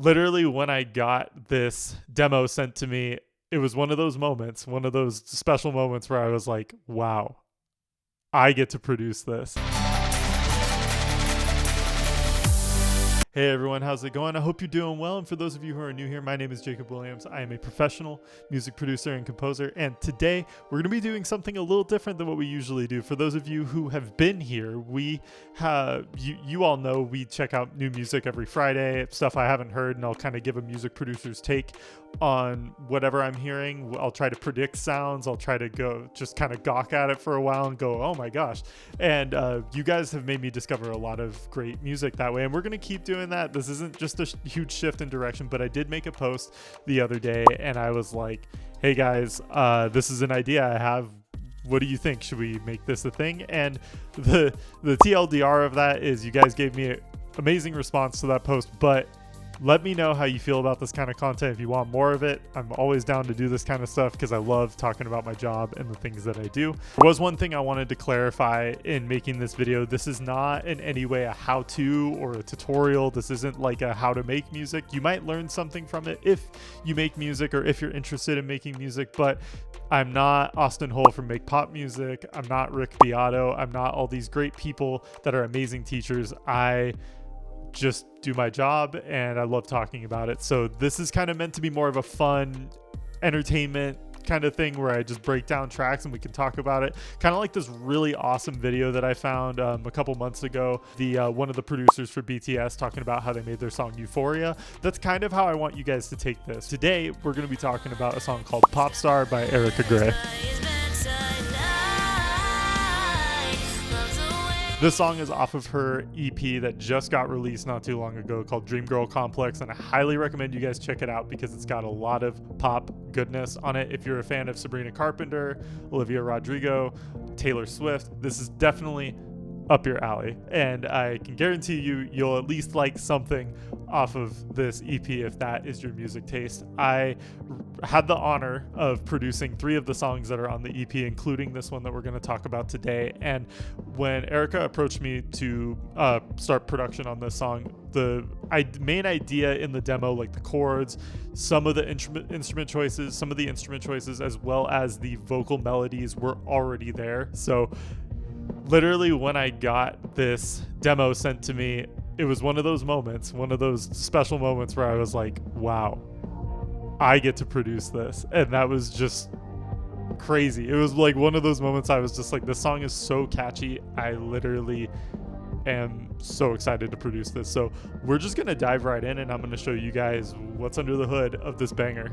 Literally, when I got this demo sent to me, it was one of those moments, one of those special moments where I was like, wow, I get to produce this. Hey everyone, how's it going? I hope you're doing well. And for those of you who are new here, my name is Jacob Williams. I am a professional music producer and composer. And today we're going to be doing something a little different than what we usually do. For those of you who have been here, we have, you all know we check out new music every Friday, stuff I haven't heard, and I'll kind of give a music producer's take on whatever I'm hearing. I'll try to predict sounds. I'll try to go just kind of gawk at it for a while and go, oh my gosh. And you guys have made me discover a lot of great music that way. And we're going to keep doing that. This isn't just a huge shift in direction, but I did make a post the other day and I was like, hey guys, this is an idea I have. What do you think? Should we make this a thing? And the TLDR of that is you guys gave me an amazing response to that post, but let me know how you feel about this kind of content. If you want more of it, I'm always down to do this kind of stuff because I love talking about my job and the things that I do. There was one thing I wanted to clarify in making this video. This is not in any way a how-to or a tutorial. This isn't like a how to make music. You might learn something from it if you make music or if you're interested in making music, but I'm not Austin Hull from Make Pop Music. I'm not Rick Beato. I'm not all these great people that are amazing teachers. I just do my job and I love talking about it. So this is kind of meant to be more of a fun entertainment kind of thing where I just break down tracks and we can talk about it. Kind of like this really awesome video that I found a couple months ago. One of the producers for BTS talking about how they made their song Euphoria. That's kind of how I want you guys to take this. Today, we're going to be talking about a song called Popstar by Eryka Gray. This song is off of her EP that just got released not too long ago called Dream Girl Complex, and I highly recommend you guys check it out because it's got a lot of pop goodness on it. If you're a fan of Sabrina Carpenter, Olivia Rodrigo, Taylor Swift, this is definitely up your alley, and I can guarantee you'll at least like something off of this EP if that is your music taste. I had the honor of producing 3 of the songs that are on the EP, including this one that we're going to talk about today. And when Eryka approached me to start production on this song, the main idea in the demo, like the chords, some of the instrument choices, as well as the vocal melodies were already there. So literally, when I got this demo sent to me, it was one of those moments, one of those special moments where I was like, wow, I get to produce this. And that was just crazy. It was like one of those moments I was just like, this song is so catchy. I literally am so excited to produce this. So we're just going to dive right in and I'm going to show you guys what's under the hood of this banger.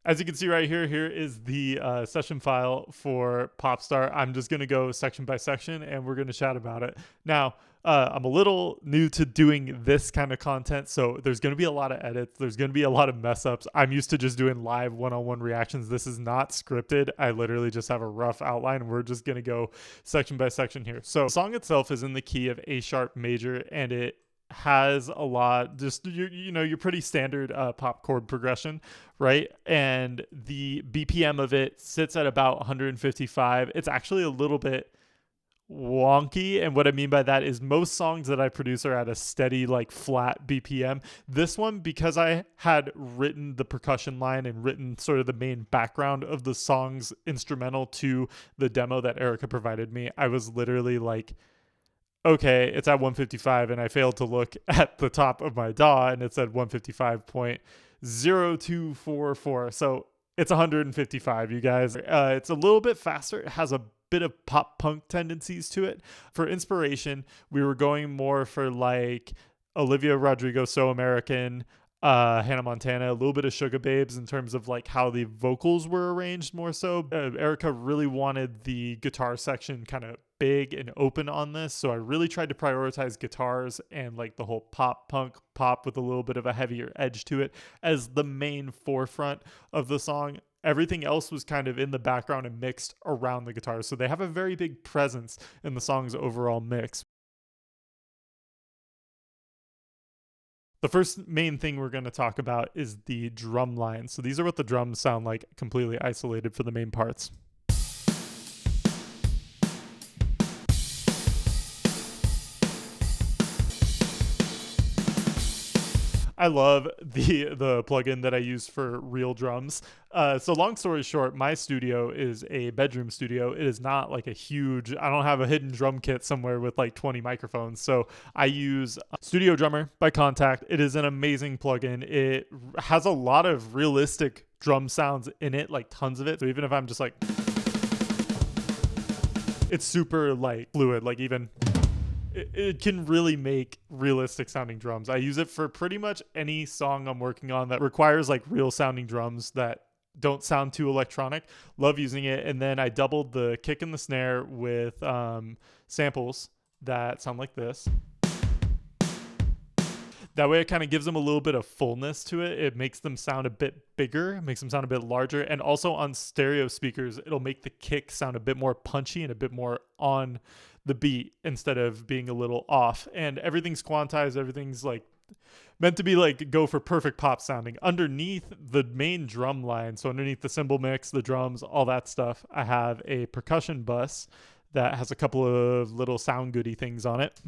As you can see right here, here is the session file for Popstar. I'm just going to go section by section and we're going to chat about it. Now, I'm a little new to doing this kind of content, so there's going to be a lot of edits. There's going to be a lot of mess ups. I'm used to just doing live one-on-one reactions. This is not scripted. I literally just have a rough outline. We're just going to go section by section here. So the song itself is in the key of A sharp major, and it has a lot, just your pretty standard pop chord progression, right? And the BPM of it sits at about 155. It's actually a little bit wonky, and what I mean by that is most songs that I produce are at a steady, like, flat BPM. This one, because I had written the percussion line and written sort of the main background of the song's instrumental to the demo that Eryka provided me, I was literally like, okay, it's at 155, and I failed to look at the top of my DAW, and it said 155.0244. So it's 155, you guys. It's a little bit faster. It has a bit of pop punk tendencies to it. For inspiration, we were going more for like Olivia Rodrigo, So American, Hannah Montana, a little bit of Sugababes in terms of like how the vocals were arranged more so. Eryka really wanted the guitar section kind of big and open on this, so I really tried to prioritize guitars and like the whole pop punk pop with a little bit of a heavier edge to it as the main forefront of the song. Everything else was kind of in the background and mixed around the guitars, so they have a very big presence in the song's overall mix. The first main thing we're going to talk about is the drum line. So these are what the drums sound like completely isolated for the main parts. I love the plugin that I use for real drums. So long story short, my studio is a bedroom studio. It is not like a huge, I don't have a hidden drum kit somewhere with like 20 microphones. So I use Studio Drummer by Contact. It is an amazing plugin. It has a lot of realistic drum sounds in it, like tons of it. So even if I'm just like, it's super like fluid, like even it can really make realistic sounding drums. I use it for pretty much any song I'm working on that requires like real sounding drums that don't sound too electronic. Love using it. And then I doubled the kick and the snare with samples that sound like this. That way it kind of gives them a little bit of fullness to it. It makes them sound a bit bigger, makes them sound a bit larger. And also on stereo speakers, it'll make the kick sound a bit more punchy and a bit more on the beat instead of being a little off. And everything's quantized. Everything's like meant to be like go for perfect pop sounding. Underneath the main drum line, so underneath the cymbal mix, the drums, all that stuff, I have a percussion bus that has a couple of little sound goody things on it.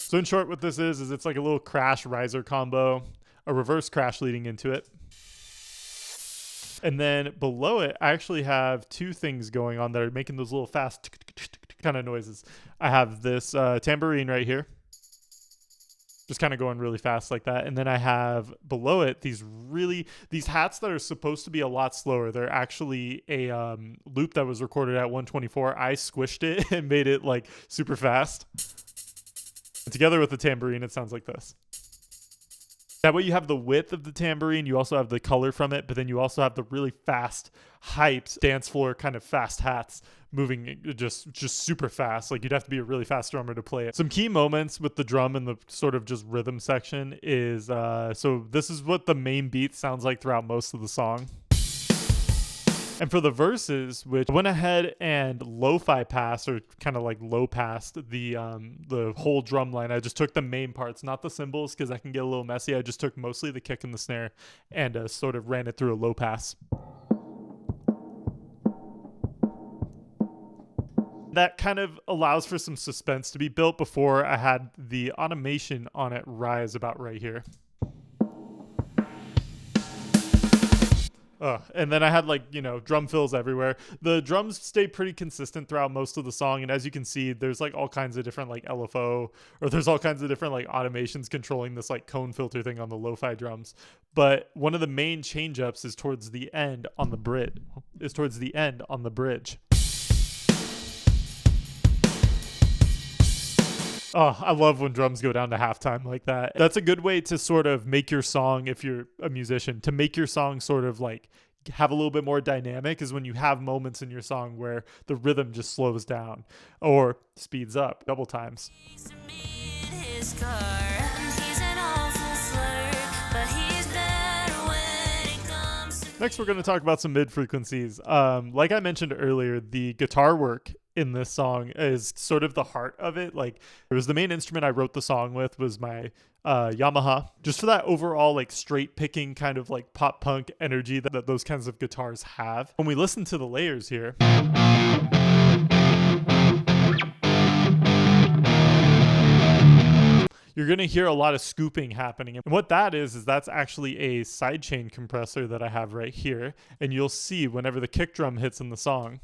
So in short, what this is it's like a little crash riser combo, a reverse crash leading into it. And then below it, I actually have two things going on that are making those little fast kind of noises. I have this tambourine right here, just kind of going really fast like that. And then I have below it these hats that are supposed to be a lot slower. They're actually a loop that was recorded at 124. I squished it and made it like super fast. And together with the tambourine, it sounds like this. That way you have the width of the tambourine, you also have the color from it, but then you also have the really fast, hyped dance floor kind of fast hats moving just super fast. Like you'd have to be a really fast drummer to play it. Some key moments with the drum and the sort of just rhythm section is, so this is what the main beat sounds like throughout most of the song. And for the verses, which I went ahead and lo-fi passed, or kind of like low passed the whole drum line. I just took the main parts, not the cymbals, because that can get a little messy. I just took mostly the kick and the snare and sort of ran it through a low pass. That kind of allows for some suspense to be built before I had the automation on it rise about right here. And then I had like, drum fills everywhere. The drums stay pretty consistent throughout most of the song. And as you can see, there's like all kinds of different like LFO, or there's all kinds of different like automations controlling this like cone filter thing on the lo-fi drums. But one of the main change ups is towards the end on the bridge. Oh, I love when drums go down to halftime like that. That's a good way to sort of make your song, if you're a musician, to make your song sort of like have a little bit more dynamic, is when you have moments in your song where the rhythm just slows down or speeds up double times. Next, we're going to talk about some mid frequencies. Like I mentioned earlier, the guitar work in this song is sort of the heart of it. Like, it was the main instrument I wrote the song with was my Yamaha, just for that overall like straight picking kind of like pop punk energy that those kinds of guitars have. When we listen to the layers here, you're going to hear a lot of scooping happening. And what that is that's actually a sidechain compressor that I have right here. And you'll see whenever the kick drum hits in the song,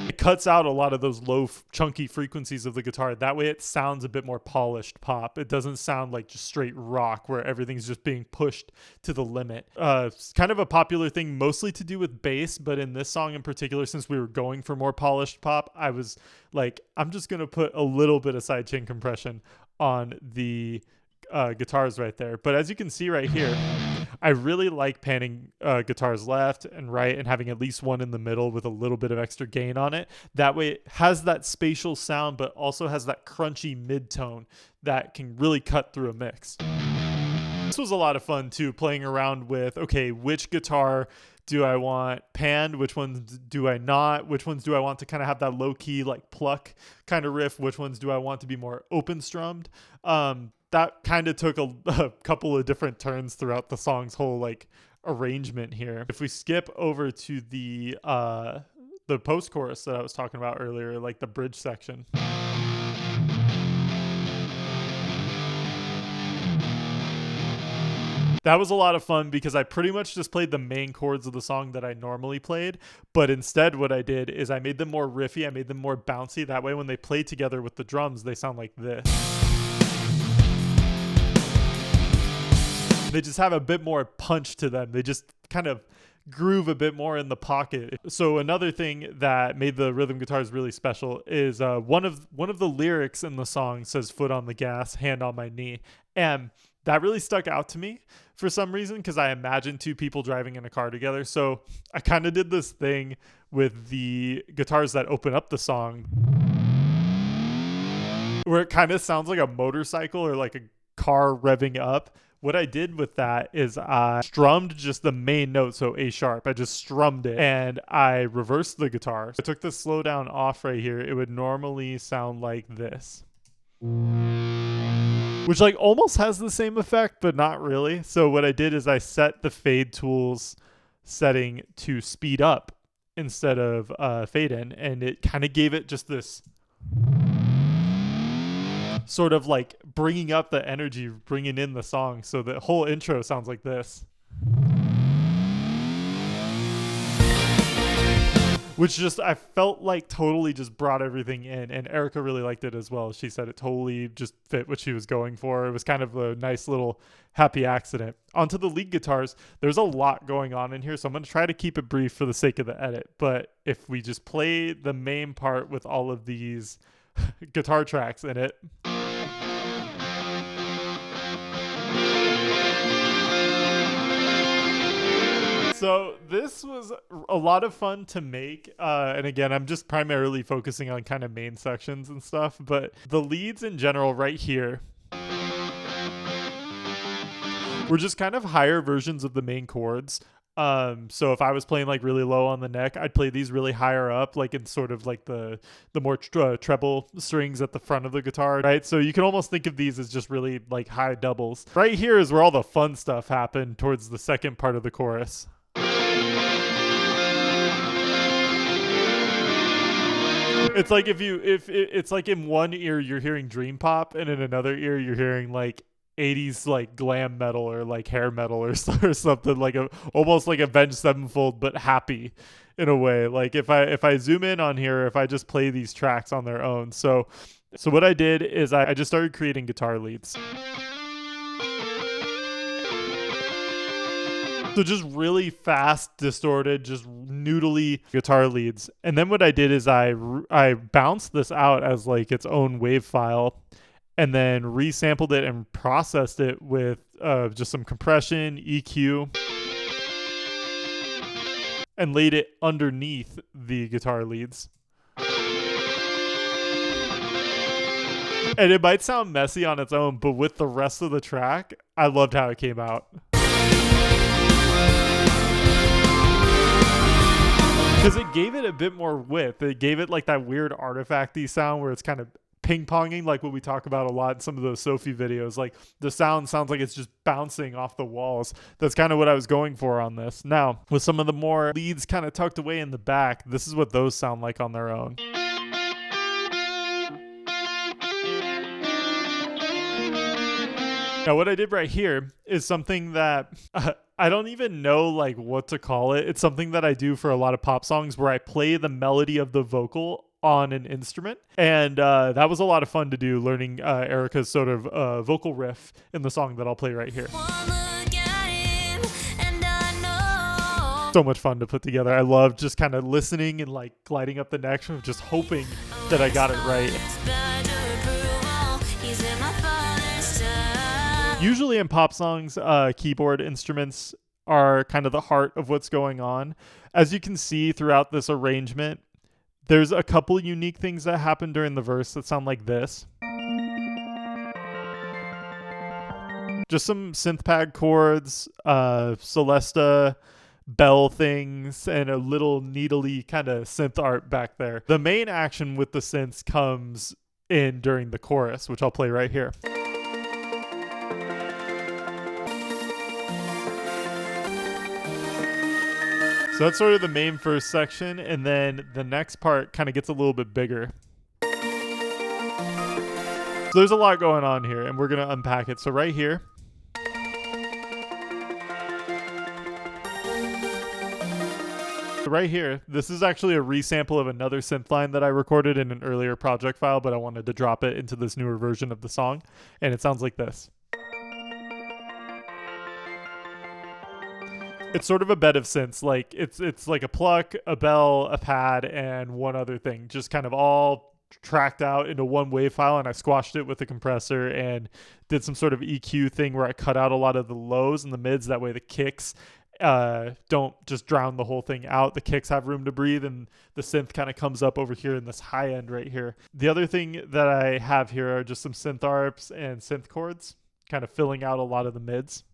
it cuts out a lot of those low chunky frequencies of the guitar. That way it sounds a bit more polished pop. It doesn't sound like just straight rock where everything's just being pushed to the limit. It's kind of a popular thing, mostly to do with bass, but in this song in particular, since we were going for more polished pop, I was like, I'm just going to put a little bit of sidechain compression on the guitars right there. But as you can see right here, I really like panning guitars left and right and having at least one in the middle with a little bit of extra gain on it. That way it has that spatial sound, but also has that crunchy mid-tone that can really cut through a mix. This was a lot of fun too, playing around with, okay, which guitar do I want panned? Which ones do I not? Which ones do I want to kind of have that low-key like pluck kind of riff? Which ones do I want to be more open strummed? That kind of took a couple of different turns throughout the song's whole like arrangement here. If we skip over to the the post chorus that I was talking about earlier, like the bridge section. That was a lot of fun because I pretty much just played the main chords of the song that I normally played, but instead what I did is I made them more riffy, I made them more bouncy. That way when they play together with the drums, they sound like this. They just have a bit more punch to them. They just kind of groove a bit more in the pocket. So another thing that made the rhythm guitars really special is one of the lyrics in the song says "foot on the gas, hand on my knee," and that really stuck out to me for some reason because I imagined two people driving in a car together. So I kind of did this thing with the guitars that open up the song where it kind of sounds like a motorcycle or like a car revving up. What I did with that is I strummed just the main note, so A sharp. I just strummed it and I reversed the guitar. I took the slowdown off right here. It would normally sound like this, which like almost has the same effect, but not really. So what I did is I set the fade tools setting to speed up instead of fade in, and it kind of gave it just this sort of like bringing up the energy, bringing in the song. So the whole intro sounds like this, which just I felt like totally just brought everything in, and Eryka really liked it as well. She said it totally just fit what she was going for. It was kind of a nice little happy accident. Onto the lead guitars, there's a lot going on in here, so I'm going to try to keep it brief for the sake of the edit. But if we just play the main part with all of these guitar tracks in it. So this was a lot of fun to make. And again, I'm just primarily focusing on kind of main sections and stuff, but the leads in general right here were just kind of higher versions of the main chords. So if I was playing like really low on the neck, I'd play these really higher up, like in sort of like the more treble strings at the front of the guitar, right? So you can almost think of these as just really like high doubles. Right here is where all the fun stuff happened towards the second part of the chorus. It's like if it's like in one ear you're hearing dream pop and in another ear you're hearing like 80s like glam metal or like hair metal or something, like almost like Avenged Sevenfold but happy in a way. Like if I zoom in on here, if I just play these tracks on their own. So what I did is I just started creating guitar leads. So just really fast, distorted, just noodly guitar leads. And then what I did is I bounced this out as like its own wave file and then resampled it and processed it with just some compression, EQ, and laid it underneath the guitar leads. And it might sound messy on its own, but with the rest of the track, I loved how it came out. Because it gave it a bit more width. It gave it like that weird artifacty sound where it's kind of ping-ponging, like what we talk about a lot in some of those Sophie videos. Like the sound sounds like it's just bouncing off the walls. That's kind of what I was going for on this. Now, with some of the more leads kind of tucked away in the back, this is what those sound like on their own. Now, what I did right here is something that I don't even know like what to call it. It's something that I do for a lot of pop songs where I play the melody of the vocal on an instrument. And that was a lot of fun to do, learning Eryka's sort of vocal riff in the song that I'll play right here. So much fun to put together. I love just kind of listening and like gliding up the neck, just hoping that I got it right. Usually in pop songs, keyboard instruments are kind of the heart of what's going on. As you can see throughout this arrangement, there's a couple unique things that happen during the verse that sound like this. Just some synth pad chords, Celesta bell things, and a little needly kind of synth art back there. The main action with the synths comes in during the chorus, which I'll play right here. So that's sort of the main first section, and then the next part kind of gets a little bit bigger. So there's a lot going on here, and we're going to unpack it. So right here, this is actually a resample of another synth line that I recorded in an earlier project file, but I wanted to drop it into this newer version of the song, and it sounds like this. It's sort of a bed of synths. Like it's like a pluck, a bell, a pad, and one other thing, just kind of all tracked out into one wave file, and I squashed it with a compressor and did some sort of EQ thing where I cut out a lot of the lows and the mids. That way the kicks don't just drown the whole thing out. The kicks have room to breathe, and the synth kind of comes up over here in this high end right here. The other thing that I have here are just some synth arps and synth chords, kind of filling out a lot of the mids.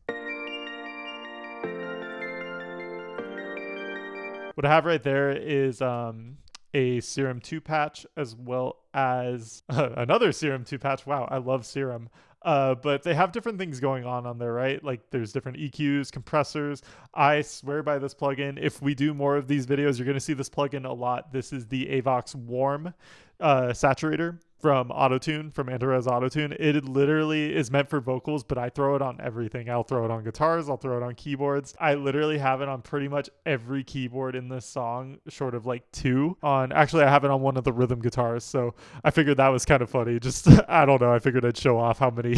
What I have right there is a Serum 2 patch, as well as another Serum 2 patch. Wow, I love Serum. But they have different things going on there, right? Like there's different EQs, compressors. I swear by this plugin. If we do more of these videos, you're going to see this plugin a lot. This is the Avox Warm Saturator from Autotune, from Antares Autotune. It literally is meant for vocals, but I throw it on everything. I'll throw it on guitars. I'll throw it on keyboards. I literally have it on pretty much every keyboard in this song, short of like two. Actually, I have it on one of the rhythm guitars, so I figured that was kind of funny. Just, I don't know, I figured I'd show off how many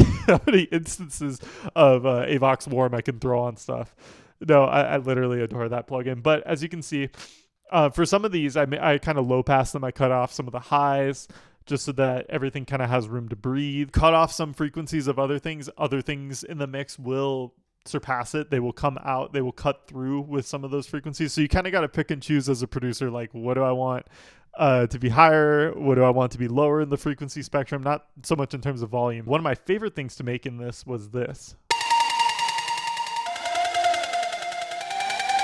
instances of Avox Warm I can throw on stuff. No, I literally adore that plugin. But as you can see, for some of these, I kind of low pass them. I cut off some of the highs, just so that everything kind of has room to breathe. Cut off some frequencies of other things. Other things in the mix will surpass it. They will come out. They will cut through with some of those frequencies. So you kind of got to pick and choose as a producer, like, what do I want to be higher? What do I want to be lower in the frequency spectrum? Not so much in terms of volume. One of my favorite things to make in this was this.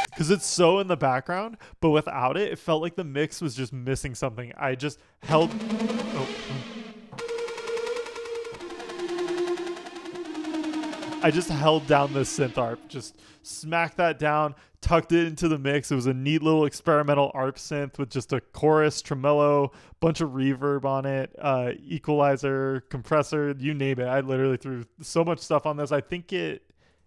Because it's so in the background, but without it, it felt like the mix was just missing something. I just held... I just held down this synth arp, just smacked that down, tucked it into the mix. It was a neat little experimental arp synth with just a chorus, tremolo, bunch of reverb on it, equalizer, compressor, you name it. I literally threw so much stuff on this. I think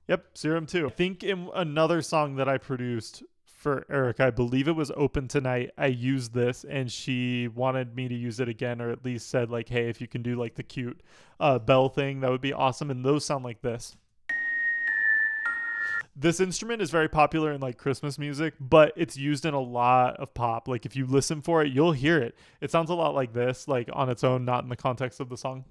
Yep, Serum 2. I think in another song that I produced for Eryka, I believe it was Open Tonight, I used this, and she wanted me to use it again, or at least said, like, hey, if you can do, like, the cute bell thing, that would be awesome. And those sound like this. This instrument is very popular in, like, Christmas music, but it's used in a lot of pop. Like, if you listen for it, you'll hear it. It sounds a lot like this, like, on its own, not in the context of the song.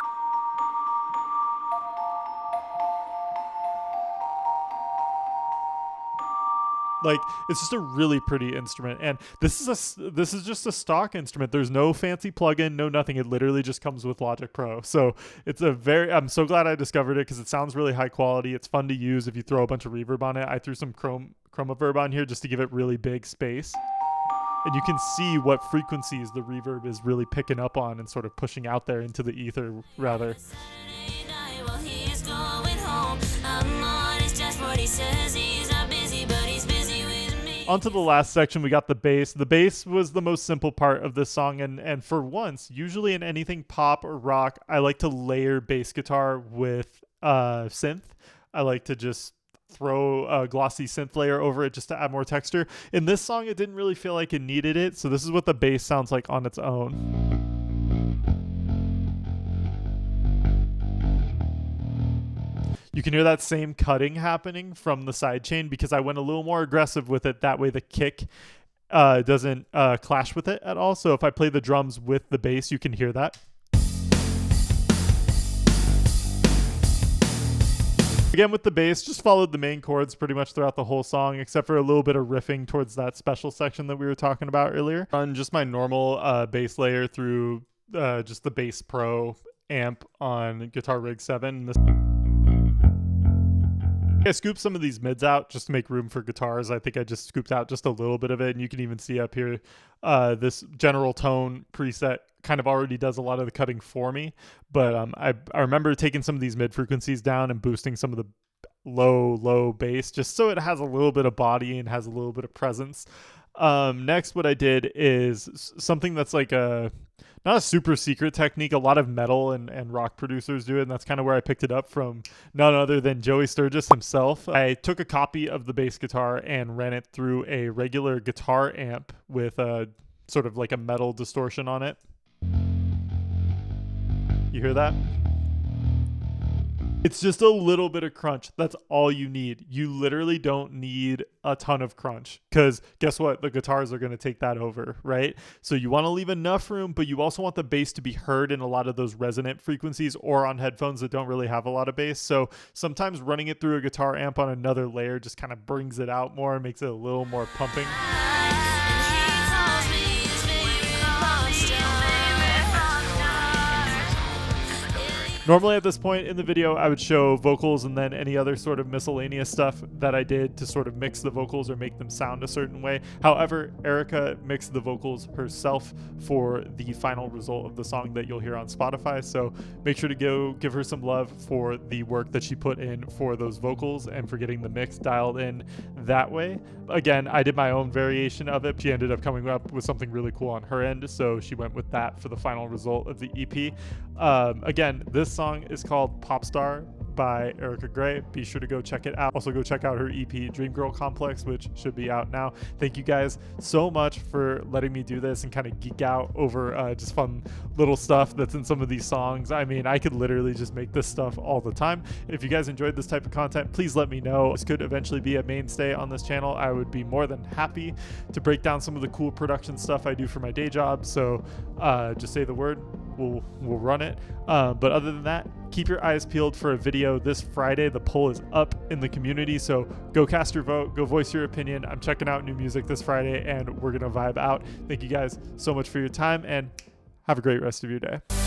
Like, it's just a really pretty instrument, and this is just a stock instrument. There's no fancy plugin, no nothing. It literally just comes with Logic Pro. So it's I'm so glad I discovered it because it sounds really high quality. It's fun to use if you throw a bunch of reverb on it. I threw some chroma verb on here just to give it really big space, and you can see what frequencies the reverb is really picking up on and sort of pushing out there into the ether, rather. Onto the last section, we got the bass. The bass was the most simple part of this song, and for once, usually in anything pop or rock, I like to layer bass guitar with synth. I like to just throw a glossy synth layer over it just to add more texture. In this song, it didn't really feel like it needed it, so this is what the bass sounds like on its own. You can hear that same cutting happening from the sidechain because I went a little more aggressive with it. That way the kick doesn't clash with it at all. So if I play the drums with the bass, you can hear that. Again, with the bass, just followed the main chords pretty much throughout the whole song, except for a little bit of riffing towards that special section that we were talking about earlier. On just my normal bass layer through just the Bass Pro amp on Guitar Rig 7. I scooped some of these mids out just to make room for guitars. I think I just scooped out just a little bit of it, and you can even see up here this general tone preset kind of already does a lot of the cutting for me. But I remember taking some of these mid frequencies down and boosting some of the low bass just so it has a little bit of body and has a little bit of presence. Next, what I did is something that's like not a super secret technique. A lot of metal and rock producers do it, and that's kind of where I picked it up from none other than Joey Sturgis himself. I took a copy of the bass guitar and ran it through a regular guitar amp with a sort of like a metal distortion on it. You hear that? It's just a little bit of crunch. That's all you need. You literally don't need a ton of crunch, because guess what? The guitars are going to take that over, right? So you want to leave enough room, but you also want the bass to be heard in a lot of those resonant frequencies or on headphones that don't really have a lot of bass. So sometimes running it through a guitar amp on another layer just kind of brings it out more and makes it a little more pumping. Normally at this point in the video, I would show vocals and then any other sort of miscellaneous stuff that I did to sort of mix the vocals or make them sound a certain way. However, Eryka mixed the vocals herself for the final result of the song that you'll hear on Spotify. So make sure to go give her some love for the work that she put in for those vocals and for getting the mix dialed in that way. Again, I did my own variation of it. She ended up coming up with something really cool on her end, so she went with that for the final result of the EP. Again, this song is called Popstar by Eryka Gray. Be sure to go check it out. Also go check out her EP Dream Girl Complex, which should be out now. Thank you guys so much for letting me do this and kind of geek out over just fun little stuff that's in some of these songs. I mean, I could literally just make this stuff all the time. If you guys enjoyed this type of content, please let me know. This could eventually be a mainstay on this channel. I would be more than happy to break down some of the cool production stuff I do for my day job. So just say the word, we'll run it. But other than that, keep your eyes peeled for a video this Friday. The poll is up in the community, so go cast your vote, go voice your opinion. I'm checking out new music this Friday, and we're gonna vibe out. Thank you guys so much for your time, and have a great rest of your day.